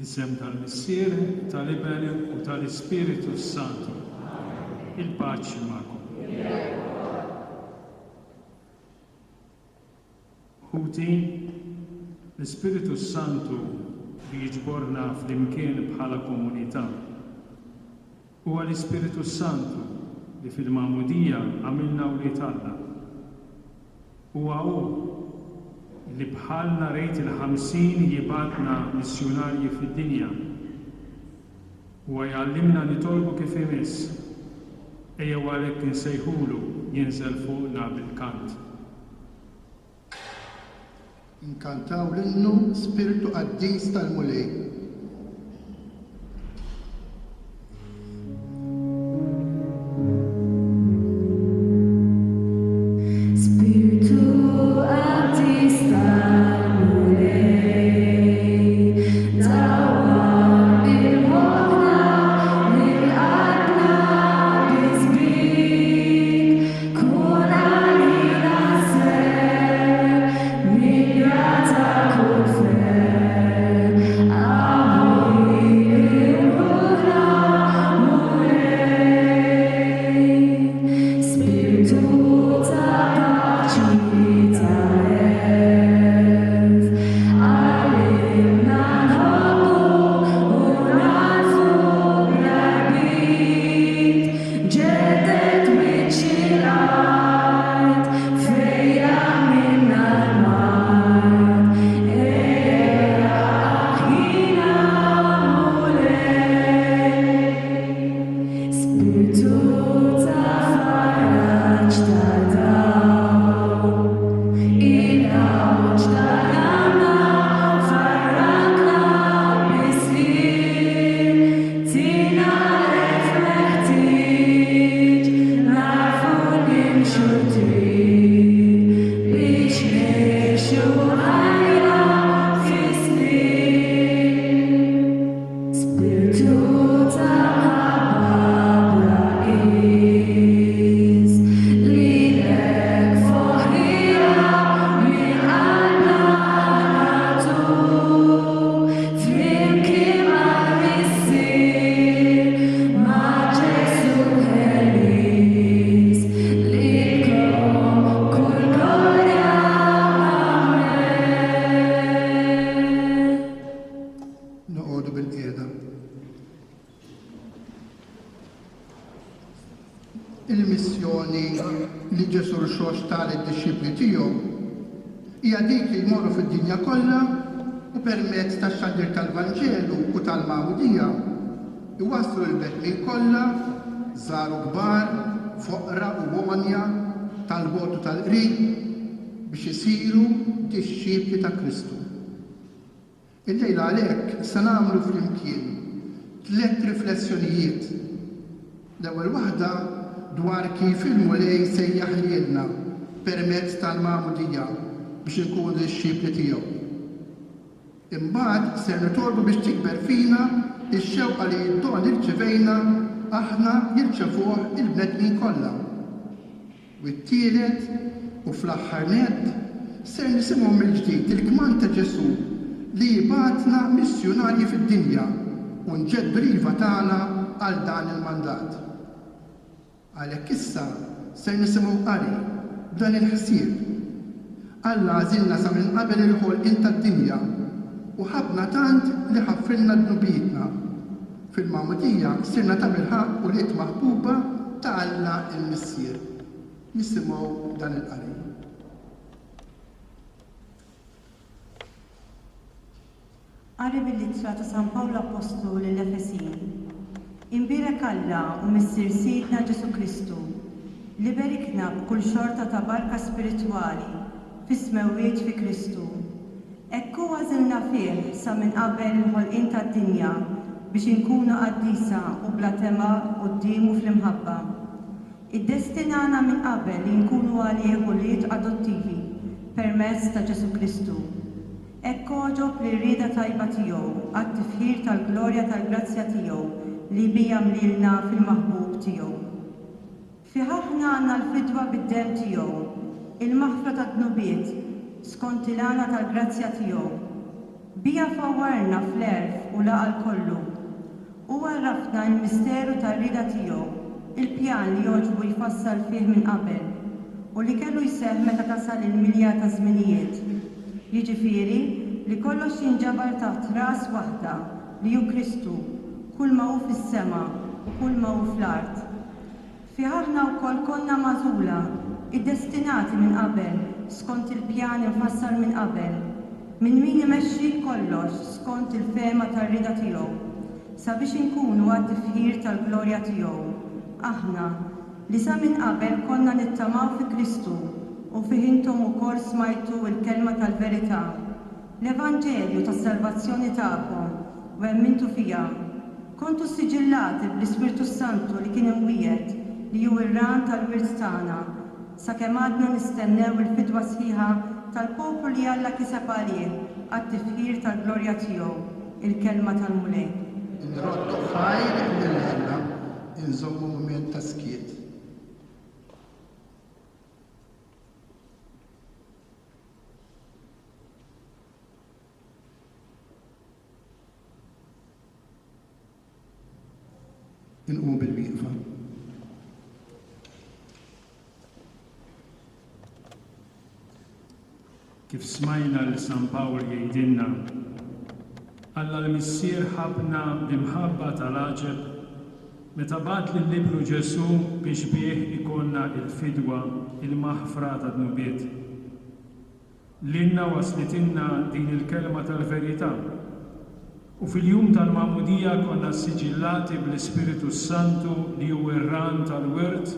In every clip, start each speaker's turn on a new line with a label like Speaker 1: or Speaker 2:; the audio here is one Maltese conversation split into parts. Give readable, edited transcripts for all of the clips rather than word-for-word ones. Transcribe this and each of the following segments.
Speaker 1: Fl-isem tal-Missier, tal-Ibel u tal-Ispiritu Santu. Il-paċi magħkom. Ħuti, l-Ispiritu Santu li jiġborna fl-imkien bħala komunità. Huwa l-Ispiritu Santu li fil-Mgħammdija għamilna wlied Alla. Huwa hu li bħalna rejt il-50 jibatna missjonarji fid-dinja. Huwa jgħallimna nitolbu kif imiss, ejjew għalhekk insejħulu jinżel fuqna bil-kant.
Speaker 2: Inkantaw l-innu Spiritu Qaddis tal-Mulej. Il-missjoni li Ġesu xox tal-disċipli tiegħu hija dik li jmorru fid-dinja kollha u permezz tax-xandir tal-Vanġelu u tal-Mgħammdija iwasslu l-bedmin kollha, żgħar u kbar, foqra u għonja, tal-bogħod u tal-qrib biex isiru disċipli ta' Kristu. Il-lejla għalhekk se nagħmlu flimkien 3 riflessjonijiet. L-ewwel waħda dwar kif il-Mulej sejjaħ lilna permezz tal-Mgħammdija biex inkunu disċipli tiegħu. Imbagħad se nitolbu biex tikber fina x-xewqa li d-don irċevejna aħna jirċevuh il-bnedmin kollha. U t-tielet u fl-aħħar nett se nisimgħu mill-ġdid il-kman ta' Ġesu li jibgħatna missjonarji fid-dinja u nġeddu l-iva tagħna għal dan il-mandat. Għalhekk issa se nisimgħu qari b'dan il-ħsieb. Alla għażilna sa minn qabel il-ħolqien tad-dinja u ħabna tant li ħaffrilna d-nubietna. Fil-Mgħammdija sirna ta' bil-ħaq u liet maħbuba ta' Alla il-Missier. Nisimgħu dan il-qari.
Speaker 3: Qari bil-Ittra ta' San Pawl Nawfragu lill-Efesin. Imbirek Alla u Missier Sidna Ġesu Kristu li berikna b'kull xorta ta' barka spiritwali fis-smewwiet fi Kristu. Ekku għażilna fih sa minn qabel il-ħolqien tad-dinja biex inkunu qaddisa u bla tema qudiemu fl-imħabba. Iddestinana minn qabel li nkunu għalih ulied adottivi permezz ta' Ġesu Kristu. Ekku ġob li rrieda tajba tiegħu għat-tifħir tal-glorja tal-grazzja tiegħu li bija mlilna fil-maħbub tiegħu. Fi ħafna għandna l-fidwa bid-dem tiegħu, il-maħfra tad-dnubiet skont il-għana tal-grazzja tiegħu. Bija Hija fawwarna fl-erf u laqal kollu. U għarrafna l-misteru tar-rida tiegħu, il-pjan li joġbu jfassal fih minn qabel u li kellu jseħħ meta tasal il-milja ta' żminijiet. Jiġifieri li kollox jinġabar taħt ras waħda li hu Kristu, kull ma hu fis-sema u kull ma hu fl-art. Fi aħna wkoll konna magħżula, iddestinati minn qabel, skont il-pjan infassal minn qabel, minn min imexxi kollox skont il-fema tar-rida tiegħu, sabiex inkunu għat-tifħir tal-glorja tiegħu. Aħna li sa minn qabel konna nittamaw fi Kristu u fih intom ukoll smajtu l-kelma tal-verità, l-Evanġelju tas-salvazzjoni tagħkom u emmintu fiha. Kontu siġillati bl-Ispirtu Santu li kien imwiegħed li hu r-ran tal-wirt tagħna, sakemm għadna nistennew il-fidwa sħiħa tal-poplu li Alla kiseb għalih għat-tifħir tal-glorja tiegħu, il-kelma tal-mulej.
Speaker 2: Nroddu ħajr mill-ħella, inżommu mument ta' skiet. Inqum bil-wieqfa.
Speaker 1: Kif smajna l-San Pawl jgħidilna, Alla l-Missier ħabna b'imħabba tal-aġeb meta bagħat lill-Libru Ġesu biex bih ikonna il-fidwa, il-maħfra ta' dnubiet. Lilna waslitilna din il-kelma tal-verità u fil-jum tal-Mgħammdija konna siġillati bl-Ispiritu Santu li hu r-ran tal-wirt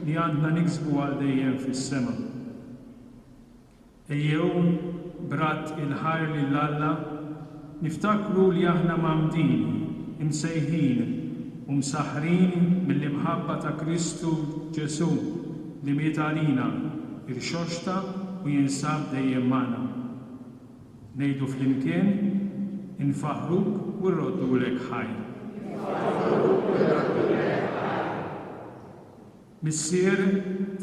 Speaker 1: li għandna niksbu għal dejjem fis-sema. Ejjew brat il-ħar lil Alla niftakru li aħna Mgħammdin, imsejħin u msaħħrin mill-imħabba ta' Kristu Ġesu li miet għalina, irxoxta u jinsab dejjem magħna. Ngħidu flimkien, infaħruk u nroddulek ħajr. Missier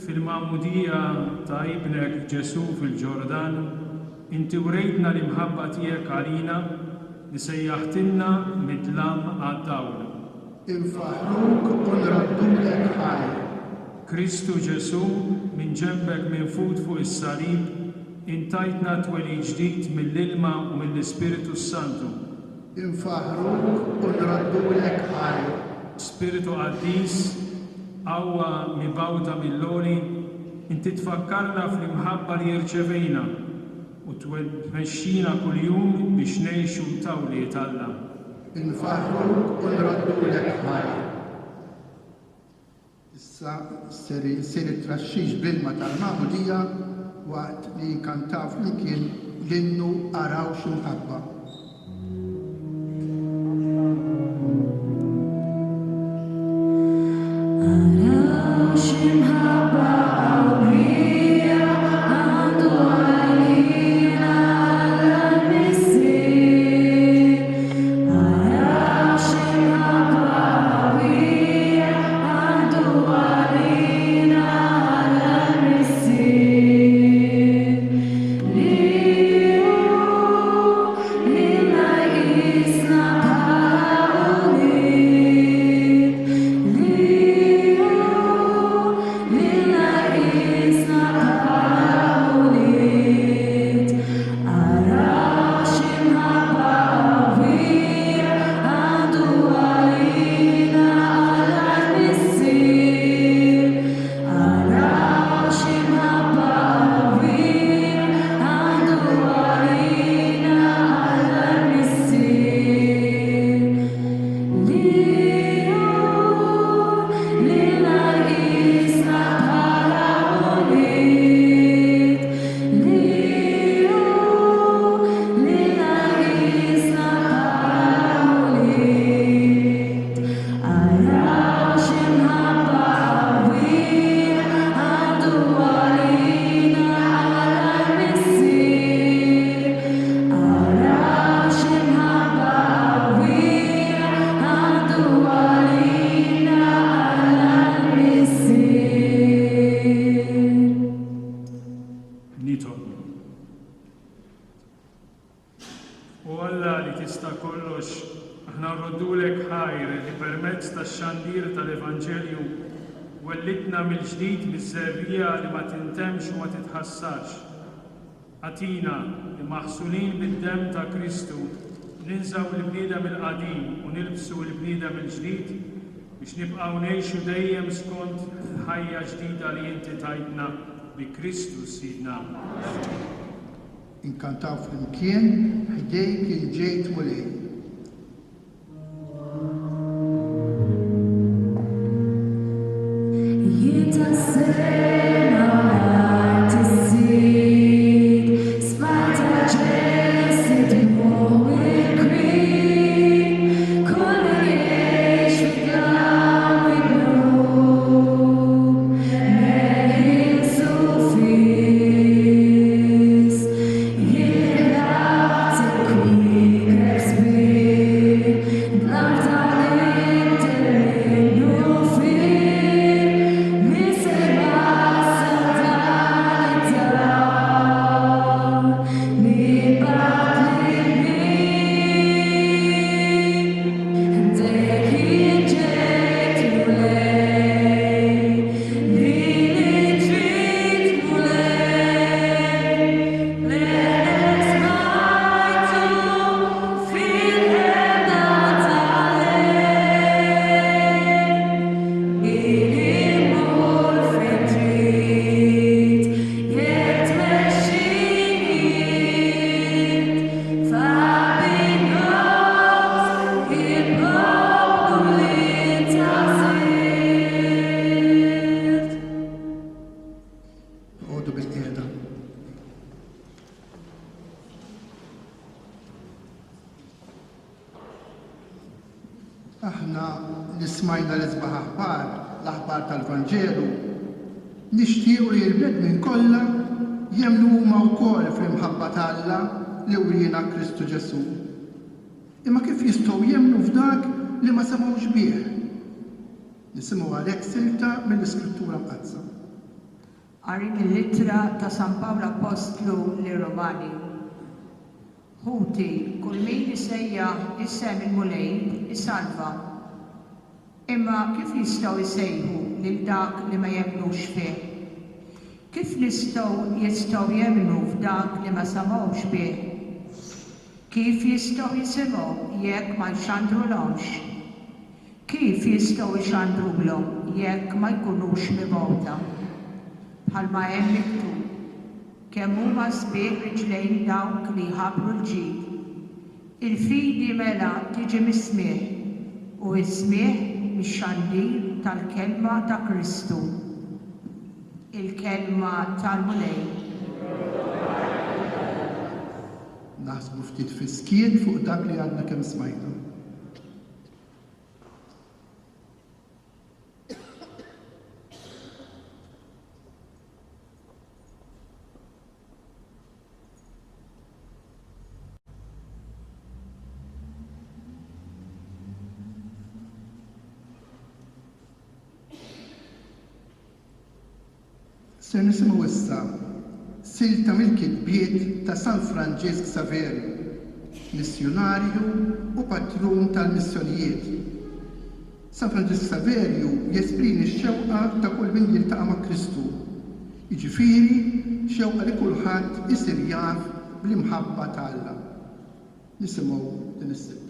Speaker 1: fil-Mgħammdija ta' ibnek Ġesu fil-Ġordan, inti wrejtna l-imħabba tiegħek għalina li sejjaħtilna mid-dlam għad-dawl.
Speaker 2: Infaħruk u nroddulek ħajr.
Speaker 1: Kristu Ġesu minn ġembek minfut fuq is-salib intajtna twelid ġdid mill-ilma u mill-Ispiritu Santu.
Speaker 2: Infaħruk u nroddulek ħajr.
Speaker 1: Spiritu Qaddis, Awwa Mibgħuta mill-Loli, inti tfakkarna fl-imħabba li rċevejna u tmexxina kuljum biex ngħixu tawliet Alla.
Speaker 2: Infaħruk u nroddulek ħajr. Issa sir it-traxxix bl-ilma tal-Mgħammdija waqt li kantaw flimkien l-innu Araw x'imħabba.
Speaker 4: Li
Speaker 1: kollha li tista' kollox, aħna nroddulek ħajr li permezz tax-xandir tal-Evanġelju wellitna mill-ġdid miż-żerrija li ma tintemx u ma titħassax. Atina li maħsunin bid-demm ta' Kristu ninżaw il-bniedem il-qadim u nilbsu l-bniedem il-ġdid biex nibqgħu ngħixu dejjem skont ħajja ġdida li inti tajtna bi Kristu Sidna.
Speaker 2: Inkantaw flimkien ħdejk il-ġejt mulej. Aħna nismajna l-isbaħ aħbar, l-aħbar tal-Vanġelu, nixtiequ li l-bnedmin kollha jemmnu huma wkoll fl-imħabba tal-Alla li urina Kristu Ġesu. Imma kif jistgħu jemmnu f'dak li ma semgħux bih? Nisimgħu għalhekk silta mill-Iskrittura Mqadsa.
Speaker 4: Qari mill-Ittra ta' San Pawl Apostolu lir-Romani. Ħuti, kull min isejjaħ isem il-mulej isalva. Imma kif jistgħu jsejħu lil dak li ma jemmnux fih? Kif jistgħu jemmnu f'dak li ma samgħux bih? Kif jistgħu jisimgħu jekk ma jxandrulhomx? Kif jistgħu jxandrulhom jekk ma jkunux mibgħuta? Bħalma hemm miktub, kemm huma sbieħ riġlejn dawk li jħabbru l-ġid. Il-fidi mela tiġi mis-smieħ u s-smieħ mix-xandir tal-kelma ta' Kristu. Il-kelma tal-mulej.
Speaker 2: Naħsbu ftit fiskien fuq dak li għandna kemm smajna. Se nisimgħu issa silta mill-kitbiet ta' San Franġisk Saverju, missjonarju u patrun tal-missjonijiet. San Franġisk Saverju jesprimi x-xewqa ta' kull min jiltaqa' ma' Kristu. Jiġifieri xewqa li kulħadd isir jaf bl-imħabba tal-Alla. Nisimgħu din is-silta.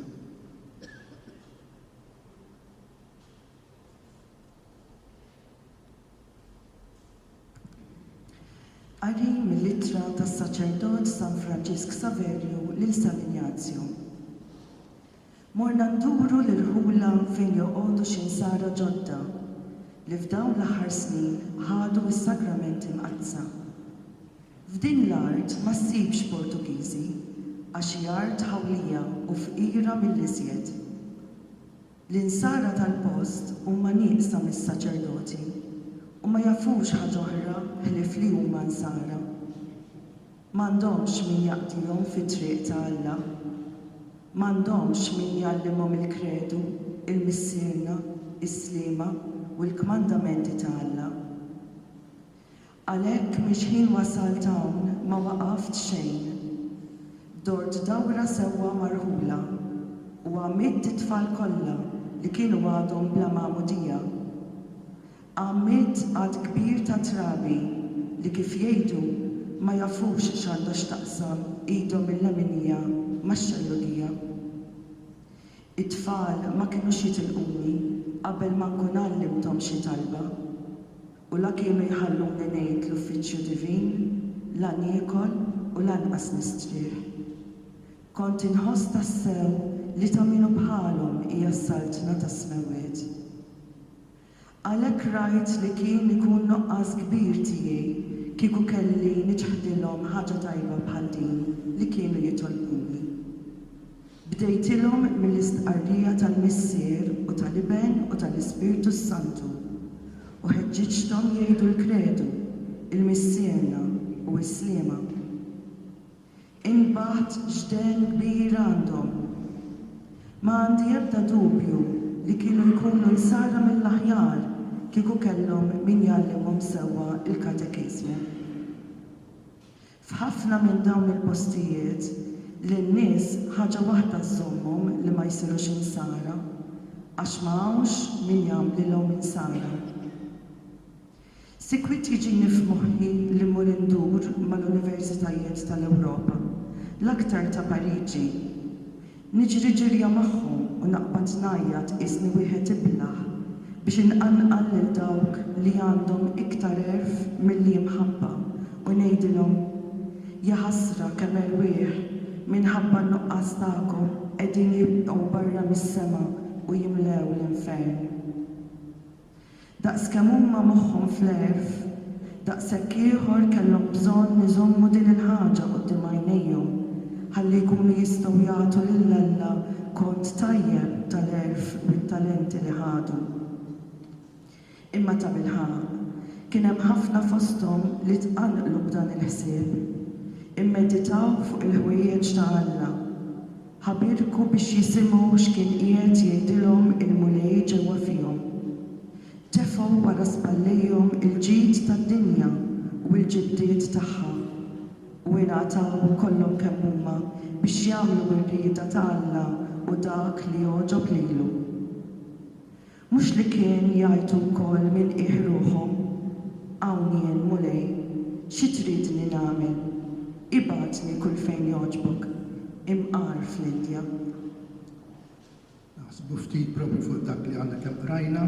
Speaker 5: Qari mill-Ittra tas-Saċerdot San Franġisk Saverju lil San Ignazju. Morna nduru l-irħula fejn joqogħdu xi nsara ġodda li f'dawn l-aħħar snin ħadu s-sakramenti mqazza. F'din l-art ma ssibx Portugiżi għax hi art ħawlija u fqira mill-iżjed. L-insara tal-post huma nieqsa mis-saċerdoti u ma jafux ħaġa oħra ħlief li huma nsara. M'għandhomx min jaqdihom fit-triq ta' Alla. M'għandhomx min jgħallimhom il-kredu, il-missierna, is-sliema u l-kmandamenti ta' Alla. Għalhekk mhix ħin wasalt hawn ma waqaft xejn. dort dawra sewwa marħula u għamiet it-tfal kollha li kienu għadhom bla magħmudija. Għamiet għad kbir ta' trabi li kif jgħidu ma jafux x'għandha x'taqsam idhom il-leminija max-xellugija. It-tfal ma kinux jitilquni qabel ma nkun għallimthom xi talba u la kienu jħalluni ngħid l-uffiċċju divin, la niekol u lanqas nistrieħ. Kont inħoss tassew li ta' minu bħalhom hija s-saltna ta' smewed. Għalhekk rajt li kien ikun nuqqas kbir tiegħi kieku kelli niċħdilhom ħaġa tajba bħal din li kienu jitolbuni. Bdejtilhom mill-istqarrija tal-Missier u tal-Iben u tal-Ispiritu Santu u ħeġġiġthom jgħidu l-kredu, il-missierna u s-sliema. Inbaħt ġden kbir għandhom. Ma għandi ebda dubju li kienu jkunu nsara mill-aħjar kieku kellhom min jgħallimhom sewwa il-katekismu. F'ħafna minn dawn il-postijiet l-nies ħaġa waħda żommhom li ma jsirux insara għax ma hawnx min jagħmlilhom insara. Sikwit jiġini f'moħħi li mmur indur mal-Universitajiet tal-Ewropa, l-aktar ta' Pariġi. Niġri ġirja magħhom u naqbad ngħajjad isni wieħed iblaħ biex inqanqal lil dawk li għandhom iktar erf milli mħabba u ngħidilhom ja ħasra kemm irwieħ minħabba n-nuqqas tagħkom qegħdin jibqgħu barra mis-sema u jimlew l-infern. Daqskemm huma moħħhom fl-erf, daqshekk ieħor kellhom bżonn iżommu din il-ħaġa quddiem għajnejhom ħalli jkunu jistgħu jagħtu lil Alla kont tajjeb tal-erf u t-talenti li ħadu. Imma ta' bilħaq, kien hemm ħafna fosthom li tqanqlu b'dan il-ħsieb, immeditaw fuq il-ħwejjeġ ta' Alla, ħabirku biex jisimgħu x'kien qiegħed jgħidilhom il-mulej ġewwa fihom. Tefgħu wara spallejhom il-ġid tad-dinja u l-ġibdiet tagħha u ingħataw kollhom kemm huma biex jagħmlu r-rieda ta' Alla u dak li jogħġob lilu. Mhux li kien jgħidu wkoll minn qiegħ ruħhom hawn jien mulej, xi tridni nagħmel? Ibgħatni kull fejn jogħġbok, imqar fl-Indja.
Speaker 2: Naħsbu ftit propri fuq dak li għandna kemm qrajna.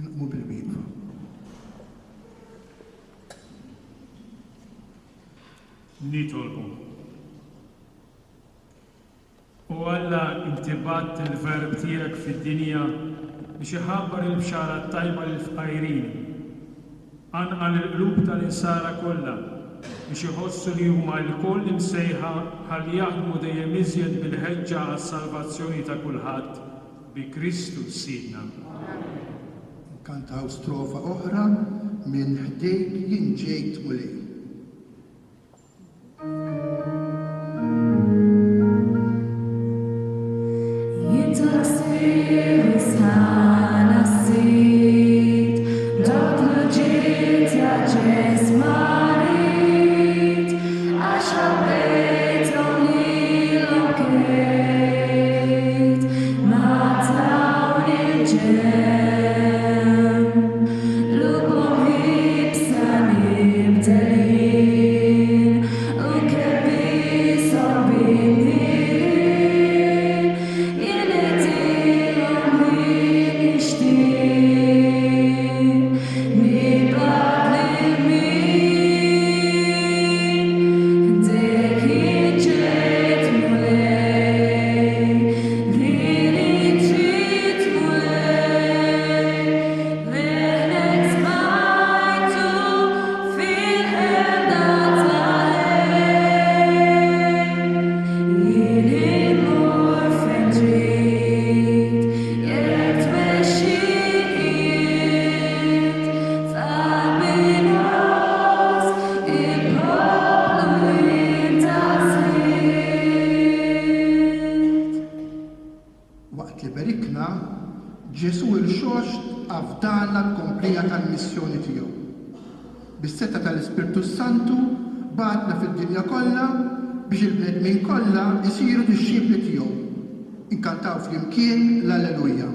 Speaker 2: Inqmu bil-wieqfa.
Speaker 1: Nitolbu. U Alla intibat il-verb tiegħek fid-dinja biex iħabbar il-bxara tajba lill-fqajrin. Anqal il-qlub tal-insara kollha biex iħossu li huma l-koll imsejħa ħalli jaħdmu dejjem iżjed bil-ħeġġa għas-salvazzjoni ta' kulħadd bi Kristu Sidna.
Speaker 2: Kantaw strofa oħra minn ħdejk jien ġejt mulej.
Speaker 6: Day
Speaker 2: aħna, Ġesu il-xoxt għafdana l-komplija tal-missjoni tiegħu. Bis-setta tal-Ispirtu Santu batna fid-dinja kollha biex il-bnedmin kollha jsiru dixxipli tiegħu. Inkantaw flimkien l-Alleluja.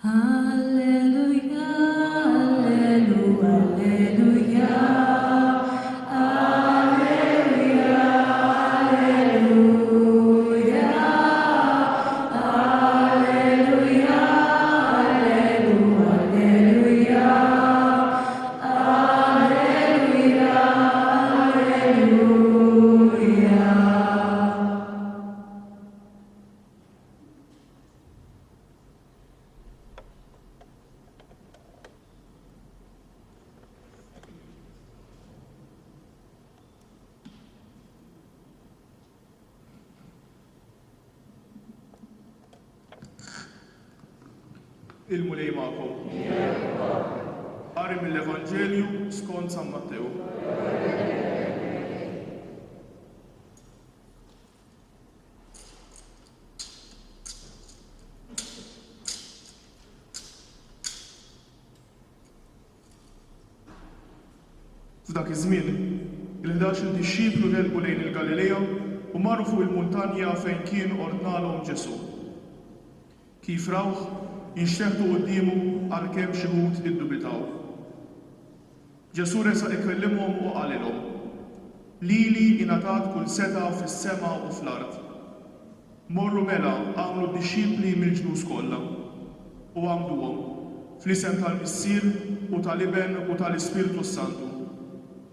Speaker 6: Alleluia, alleluia, alleluia. Alleluia, alleluia. Alleluia, alleluia, alleluia. Alleluia, alleluia.
Speaker 7: Il-mulej ma'kom. Qari mill-Evanġelju skont San Mattew. F'dak iż-żmien, il-11 dixxiplu nelbu lejn il-Galilea u marru fuq il-muntanja fejn kien ordnalhom Ġesu. Kif rawh jinxteħdu qudiemu għalkemm xi wħud iddubitaw. Ġesu resaq ikellimhom u qalilhom: Lili ingħatat kull seta' fis-sema u fl-ard. Morru mela għamlu d-dixxipli mill-ġnus kollha u għamduhom fl-isem tal-Missier u tal-Iben u tal-Ispirtu Santu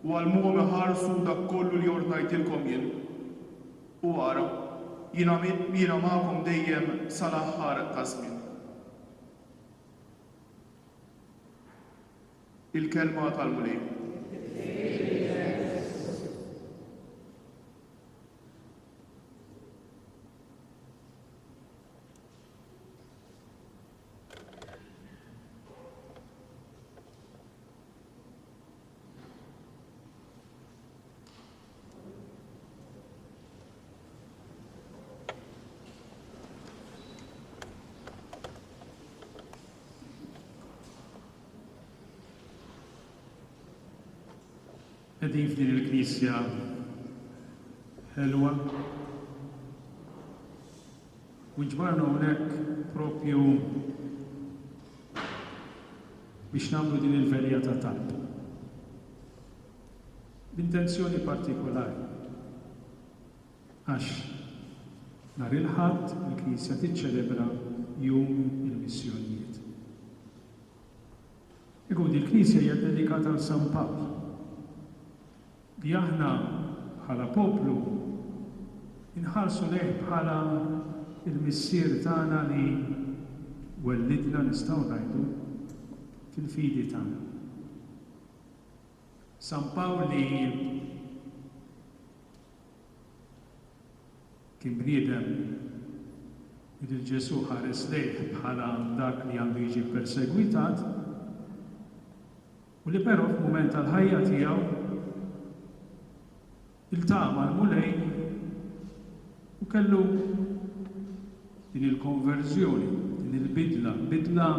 Speaker 7: u għalmuhom iħarsu dak kollu li ordnajtilkom jien. U ara, jiena magħkom dejjem sal-aħħar ta' żmien. Il-kelma tal-mulej.
Speaker 1: Qegħdin f'din il-Knisja ħelwa u ġbarna hawnhekk proprju biex nagħmlu din il-velja ta' talb. B'intenzjoni partikolari. Għax nhar il-Ħadd il-Knisja tiċċelebra jum il-missjonijiet. Ikun il-Knisja hija dedikata għal San Pawl. Li aħna bħala poplu inħarsu lejh bħala il-missier tagħna li wellidna nistgħu ngħidu fil-fidi tagħna. San Pawl li kien bniedem li Ġesu ħares lejh bħala dak li għandu jiġi persegwitat u li però f'mument tal-ħajja tiegħu il-taqa mal-mulej u kellu din il-konverżjoni, din il-bidla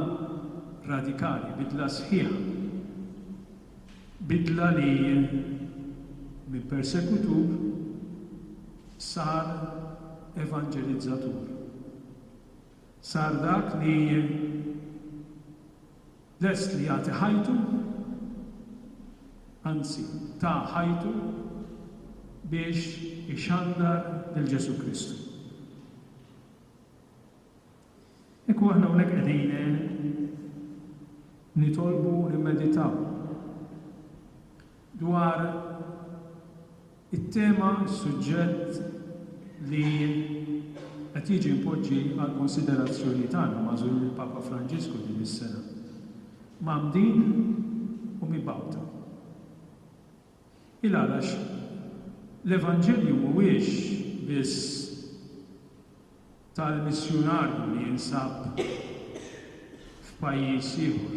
Speaker 1: radikali, bidla sħiħa, bidla li minn persekutur sar evangelizzatur. Sar dak li lest li jagħti ħajtu, anzi ta' ħajtu biex ixandar lil Ġesu Kristu. Ekku aħna hawnhekk qegħdin nitolbu nimmeditaw dwar it-tema, s-suġġett li qed jiġi mpoġġi għal konsiderazzjoni tagħna mażul il-Papa Franġisku din is-sena. Mgħammdin u Mibgħuta. Il-għalax l-Evanġelju mhuwiex biss tal-missjonarju li jinsab f'pajjiż ieħor,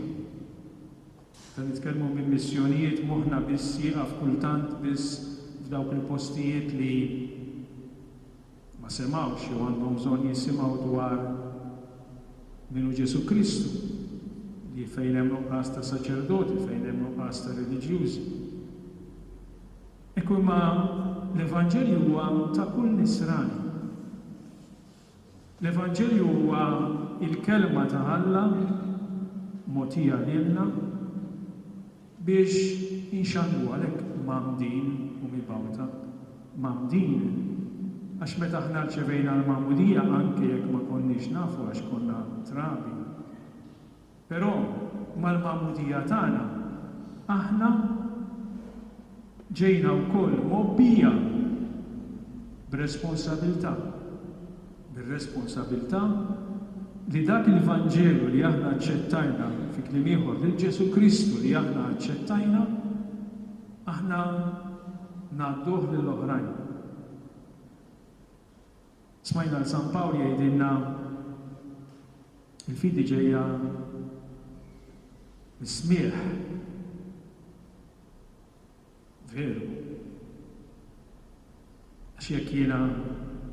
Speaker 1: Meta nitkellmu minn missjonijiet moħħna biss jieqaf kultant biss f'dawk il-postijiet li ma semgħux jew għandhom bżonn jisimgħu dwar minu Ġesu Kristu li fejn hemm nuqqas ta' saċerdoti, fejn hemm nuqqas ta' reliġjużi. Ekku ma l-Evanġelju huwa ta' kull nisrani. L-Evanġelju huwa il-kelma ta' Alla mogħtija lilna biex inxandu għalhekk Mgħammdin u Mibgħuta. Mgħammdin għax meta aħna rċevejna l-Mgħamudija anke jekk ma konniex nafu għax konna trabi. Però mal-Mgħamudija tagħna aħna ġejna wkoll mobbija b'responsabbiltà. Bir-responsabbiltà li dak il-Vanġelu li aħna aċċettajna fi kliem ieħor lil Ġesu Kristu li aħna aċċettajna, aħna ngħadduh lill-oħrajn. Smajna l-San Pawl jgħidilna il-fidi ġejja mis-smieħ. Veru. Għax jekk jiena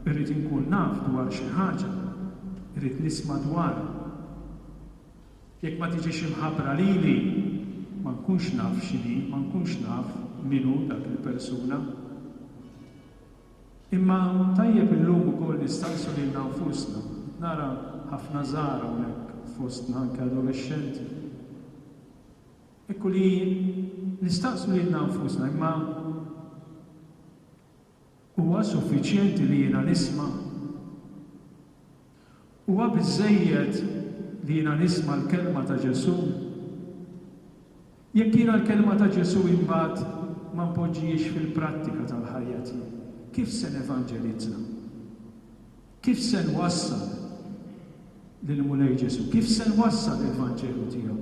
Speaker 1: irrid inkun naf dwar xi ħaġa, irrid nisma' dwar. Jekk ma tiġix imħabbra lili, ma nkunx naf x'inhi, ma nkunx naf minu dak il-persuna. Imma tajjeb illum ukoll nistaqsu lilna nfusna. Nara ħafna żgħar hawnhekk fostna anke adolescenti. Ekku li nistaqsu lilna nfusna, imma huwa suffiċjenti li jiena nisma'. Huwa biżżejjed li jiena nisma' l-kelma ta' Ġesu. Jekk jiena l-kelma ta' Ġesu imbagħad ma npoġġijiex fil-prattika tal-ħajja tiegħi, kif se nevanġelizza? Kif se nwassal lill-mulej Ġesu? Kif se nwassal l-Evanġelu tiegħu?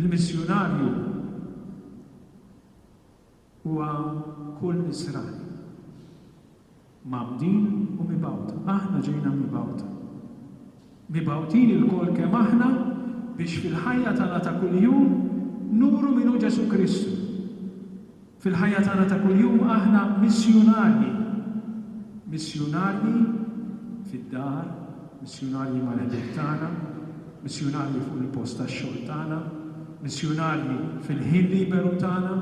Speaker 1: Il-missjonarju huwa kull nisrani. Mgħammdin u Mibgħuta. Aħna ġejna Mibgħuta. Mibgħutin il-kol kemm aħna biex fil-ħajja tagħna ta' kuljum nuru minu Ġesu Kristu. Fil-ħajja tagħna ta' kuljum aħna missjonarji. Missjonarji fid-dar, missjonarji mal-ħedek tagħna, missjonarji fuq il-post tax-xogħol tagħna, missjonarji fil-ħin liberu tagħna.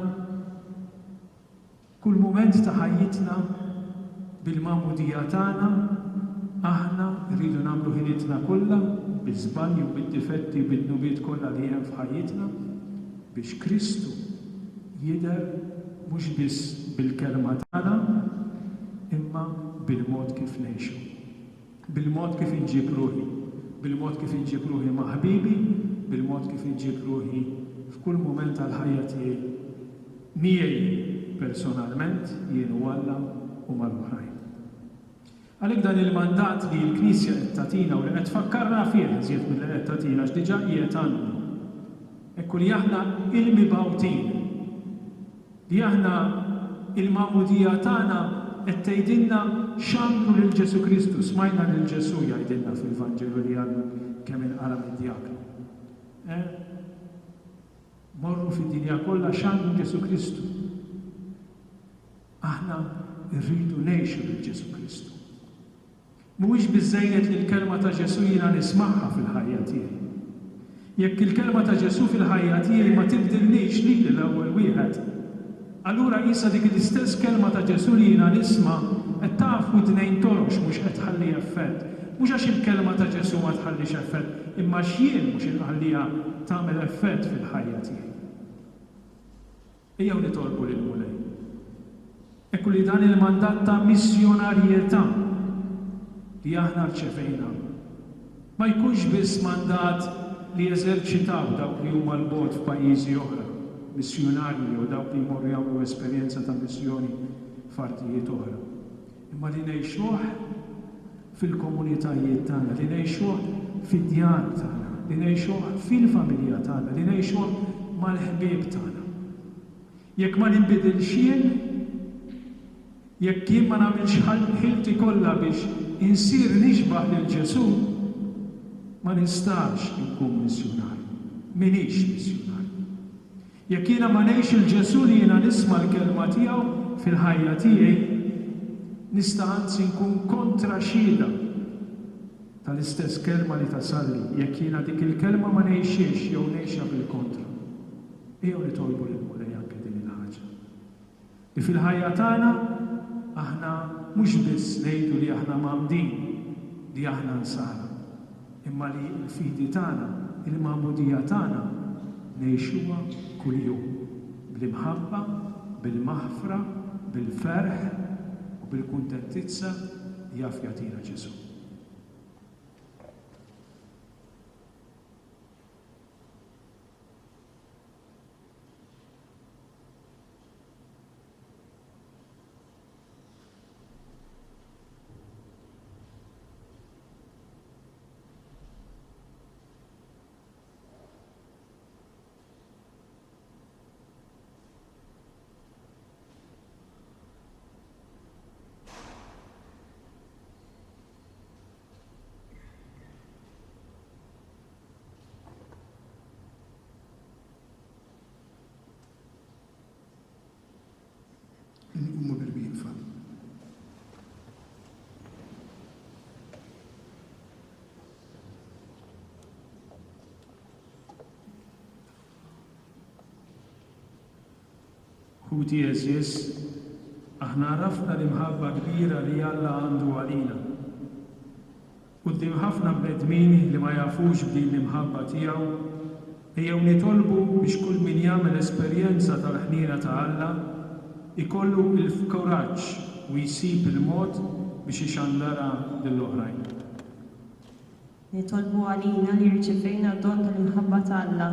Speaker 1: Kull mument ta' ħajjitna bil-Mgħamudija tagħna aħna rridu nagħmlu ħinitna kollha biż-żbalji u bid-difetti bid-nubiet kollha li hemm f'ħajjitna biex Kristu jidher mhux biss bil-kelma tagħna imma bil-mod kif ngħixu. Bil-mod kif inġib ruħi, bil-mod kif inġib ruħi ma' ħbibi, bil-mod kif inġib ruħi f'kull mument tal-ħajja tiegħi miegħi personalment jien u Alla u mal-oħrajn. Għalhekk dan il-mandat li l-Knisja qed tagħtina u li qed tfakkarna fih żied milli qed tagħtina x'diġà qiegħed għandu. Ekku li aħna il-mibgħutin, li aħna il-Mgħamudija tagħna qed tgħidilna x'għamlu lil Ġesu Kristu. Smajna lil Ġesu jgħidilna fil-Vanġelu li għandu kemm inqara mid-djaknu. Morru fid-dinja kollha x'għamlu Ġesu Kristu. Aħna rridu ngħixu lil Ġesu Kristu. Mhuwiex biżżejjed li l-kelma ta' Ġesu jiena nismagħha fil-ħajja tiegħi. Jekk il-kelma ta' Ġesu fil-ħajja tiegħi ma tibdilniex lili l-ewwel wieħed, allura qisha dik l-istess kelma ta' Ġesu li jiena nisma' qed taf widnejn torox mhux qed tħalli effett. Mhux għax il-kelma ta' Ġesu ma tħallix effett, imma x'jien mhux inħalliha tagħmel effett fil-ħajja tiegħi. Ejjew nitolbu lill-mulej. Ekku li dan il-mandat ta' missjonarjetà li aħna rċevejna ma jkunx biss mandat li jeżerċitaw dawk li huma l-bogħod f'pajjiżi oħra, missjonarji jew dawk li jmorru jagħmlu esperjenza ta' missjoni f'artijiet oħra. Imma li ngħixuh fil-komunitajiet tagħna, li ngħixuh fid-djar tagħna, li ngħixuh fil-familja tagħna, li ngħixuh mal-ħbieb tagħna. Jekk ma ninbidilx jien, jekk jien ma nagħmilx ħilti kollha biex insir nixbaħ lil Ġesu, ma nistax inkun missjonarju. Minix missjonarju. Jekk jiena ma ngħix il-Ġesu li jiena nisma' l-kelma tiegħu fil-ħajja tiegħi, nista' anzi nkun kontra xhieda tal-istess kelma li tasalli. Jekk jiena dik il-kelma ma ngħixiex jew ngħixha bil-kontra. Ejjew nitolbu lill-Mulej anke din il-ħaġa. Li fil-ħajja tagħna aħna mhux biss ngħidu li aħna Mgħammdin, li aħna nsara, imma li l-fidi tagħna, il-magħmudija tagħna ngħixuha kuljum bl-imħabba, bil-maħfra, bil-ferħ u bil-kuntentizza li jaf jagħtina Ġesu.
Speaker 2: Nqumu bil-wieqfa.
Speaker 1: Ħuti eżis, aħna rafna l-imħabba kbira li Alla għandu għalina. Quddiem ħafna bnedmin li ma jafux b'din l-imħabba tiegħu, ejjew nitolbu biex kull min jagħmel esperjenza tal-ħniena ta' Alla ikollu il-kuraġġ u jsib il-mod biex ixandara lill-oħrajn.
Speaker 3: Nitolbu għalina li rċevejna d-don tal-imħabba ta' Alla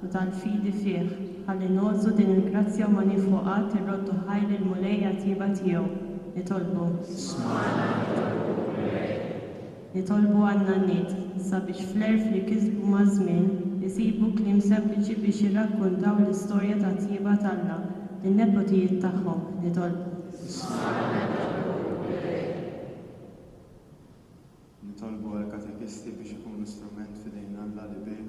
Speaker 3: u tal-fidi fih, ħalli nozzu din il-grazzja u ma nifuqat irroddu ħajl il-Mulej għattiba tiegħu. Nitolbu. Nitolbu għanna n-nit, sabiex fl-erf li kisbu ma' żmien isibu kliem sempliċi biex jirrakkuntaw l-istorja ta' tjiba ta' Alla lin-nepotijiet tagħhom. Nitolbu.
Speaker 8: Nitolbu għal-katekisti biex ikunu strument f'idejn Alla li bih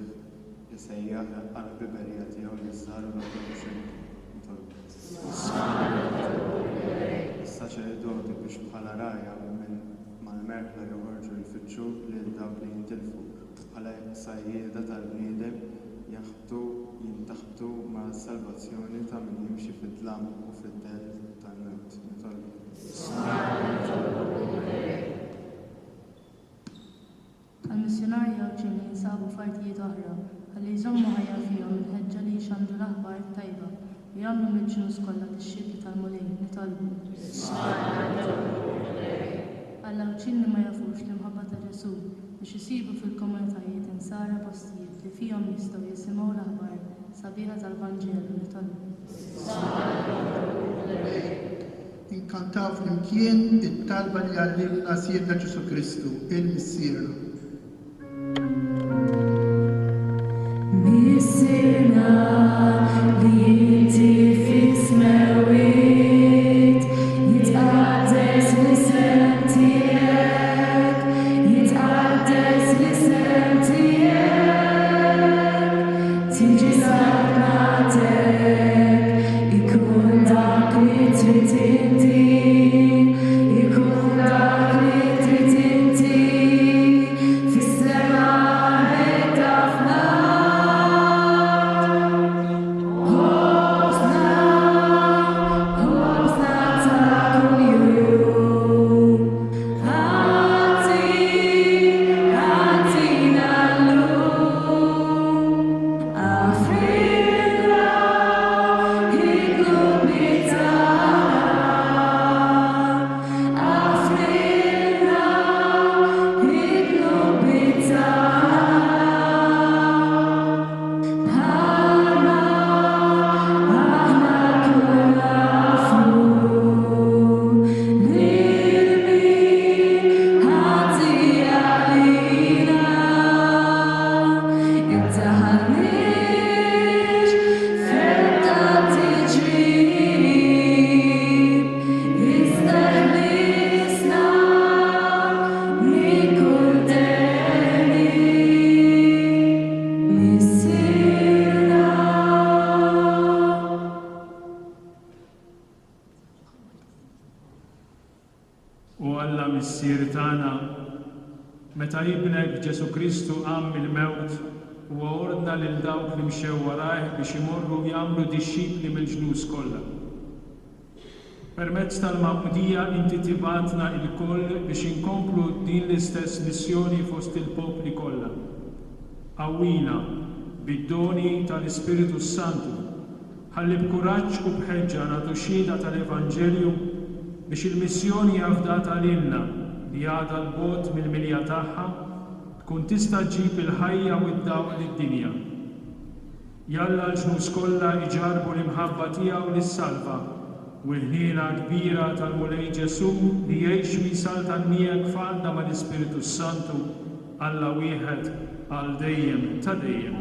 Speaker 8: jisejjaħ għal-biberija tiegħu li saru l-Ottubru. Nitolbu. Is-saċerdoti biex bħala rajja minn mal-merħla joħorġu jfittxu lil dawk li jintilfu bħala sajjieda tal-bniedem jintaħbtu ma' salvazzjoni ta' min jimxi fid-dlam u fid-del tal-mewt. Nitolbu.
Speaker 9: Għal-missjonarji għawċin li jinsabu f'artijiet oħra, għalli jżommu ħajja fihom il-ħeġġa li jxandu l-aħbar tajba u jagħmlu mill-ġnus kollha tix-xibli tal-Mulej. Nitolbu. Għall-għawċin li ma jafux l-imħabba ta' Ġesu biex isibu fil-komunitajiet insara postijiet li fihom jistgħu jisimgħu l-aħbar sabiħa tal-Vanġelu. Nitolbu.
Speaker 2: Inkantaw flimkien it-talba li għallimna Siedna Ġesu Kristu, il-Missier.
Speaker 6: Missirna li inti fismewit, jitqaddes l-isem tiegħek, jitqaddes l-isem tiegħek, tiġi saħnatek, ikun dak li trid inti, ikun dak li trid inti,
Speaker 1: Meta jibnek Ġesu Kristu qam mill-mewt u ordna lil dawk li mxew warajh biex imorru jagħmlu dixxipli mill-ġnus kollha. Permezz tal-Mgħammdija inti tibatna il-koll biex inkomplu din l-istess missjoni fost il-popli kollha. Qawwina bid-doni tal-Ispiritu Santu ħalli b'kuraġġ u bħeġġa nagħtu xhieda tal-Evanġelju biex il-missjoni għafdata lilna li għadha l-bogħod mill-milja tagħha tkun tista' ġġib il-ħajja u d-dawl lid-dinja. Jalla l-ġnus kollha iġarbu l-imħabba tiegħu lis-salva u l-ħniena kbira tal-Mulej Ġesu li jgħix wisal tan-nieg f'għandna mal-Ispiritu Santu Alla wieħed għal dejjem ta' dejjem.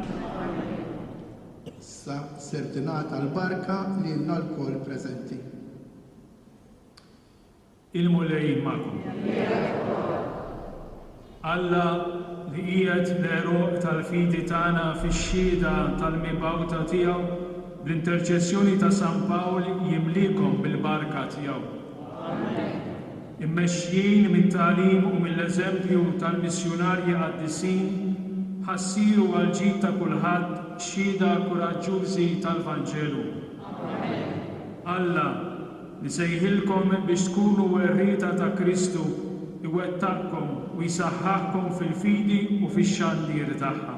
Speaker 2: Issa ser tingħata l-barka li jenna l-kol preżenti.
Speaker 1: Il-Mulej magħkom. Alla li qiegħed l-eruq tal-fidi tagħna fix-xhieda tal-Mibgħuta tiegħu bl-interċessjoni ta' San Pawl jimlikom bil-barka tiegħu. Immexxjin mit-tagħlim u mill-eżempju tal-missjonarji qaddisin ħassiru għal ġid ta' kulħadd xhieda kuraġġużi tal-Vanġelu. Alla li sejħilkom biex tkunu werrieta ta' Kristu iwettaqkom u jisaħħaħkom fil-fidi u fix-xandir tagħha.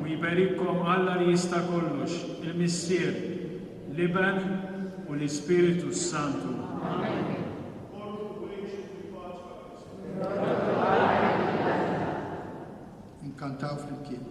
Speaker 1: U jberikkom Alla li jista' kollox, il-Missier, l-Iben u l-Ispiritu Santu.
Speaker 2: Inkantaw fil-kien.